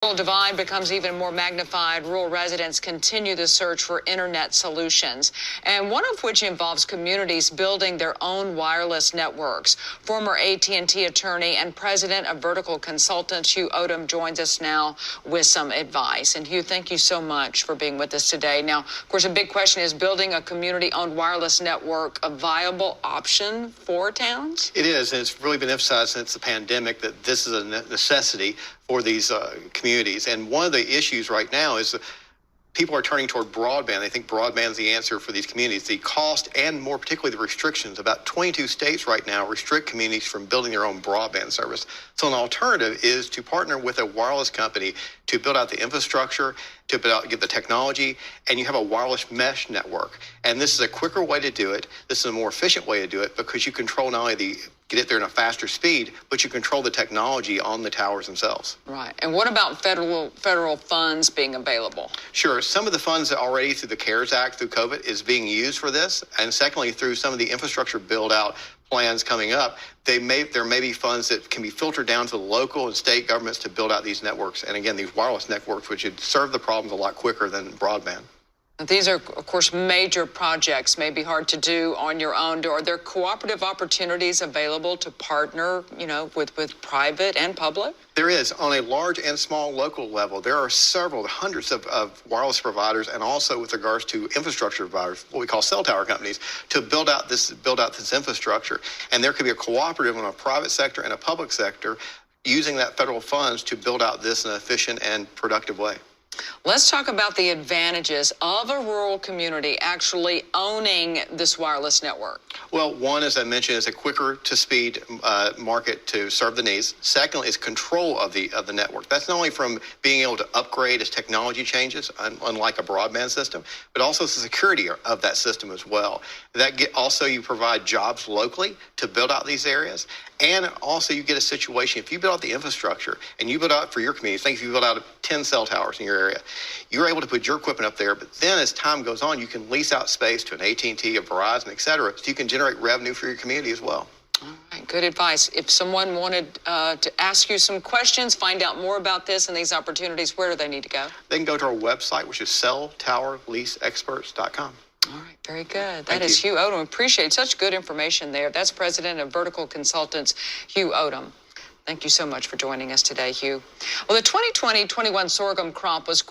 Rural divide becomes even more magnified. Rural residents continue the search for internet solutions, and one of which involves communities building their own wireless networks. Former AT&T attorney and president of Vertical Consultants, Hugh Odom, joins us now with some advice. And Hugh, thank you so much for being with us today. Now, of course, a big question is building a community-owned wireless network a viable option for towns? It is, and it's really been emphasized since the pandemic that this is a necessity for these communities. And one of the issues right now is that people are turning toward broadband. They think broadband is the answer for these communities. The cost and more particularly the restrictions. About 22 states right now restrict communities from building their own broadband service. So an alternative is to partner with a wireless company to build out the infrastructure, to get the technology, and you have a wireless mesh network. And this is a quicker way to do it. This is a more efficient way to do it because you control not only get it there in a faster speed, but you control the technology on the towers themselves. Right. And what about federal funds being available? Sure. Some of the funds that already through the CARES Act, through COVID, is being used for this. And secondly, through some of the infrastructure build-out plans coming up, there may be funds that can be filtered down to the local and state governments to build out these networks. And again, these wireless networks, which would serve the problems a lot quicker than broadband. These are, of course, major projects, may be hard to do on your own. Are there cooperative opportunities available to partner, with private and public? There is. On a large and small local level, there are hundreds of wireless providers, and also with regards to infrastructure providers, what we call cell tower companies, to build out this infrastructure. And there could be a cooperative in a private sector and a public sector using that federal funds to build out this in an efficient and productive way. Let's talk about the advantages of a rural community actually owning this wireless network. Well, one, as I mentioned, is a quicker to speed market to serve the needs. Secondly, is control of the network. That's not only from being able to upgrade as technology changes, unlike a broadband system, but also the security of that system as well. Also, you provide jobs locally to build out these areas. And also you get a situation, if you build out the infrastructure and you build out for your community, think if you build out 10 cell towers in your area, you're able to put your equipment up there, but then as time goes on, you can lease out space to an AT&T, a Verizon, et cetera, so you can generate revenue for your community as well. All right, good advice. If someone wanted to ask you some questions, find out more about this and these opportunities, where do they need to go? They can go to our website, which is celltowerleaseexperts.com. All right, very good. That is Hugh Odom. Appreciate such good information there. That's president of Vertical Consultants, Hugh Odom. Thank you so much for joining us today, Hugh. Well, the 2020-21 sorghum crop was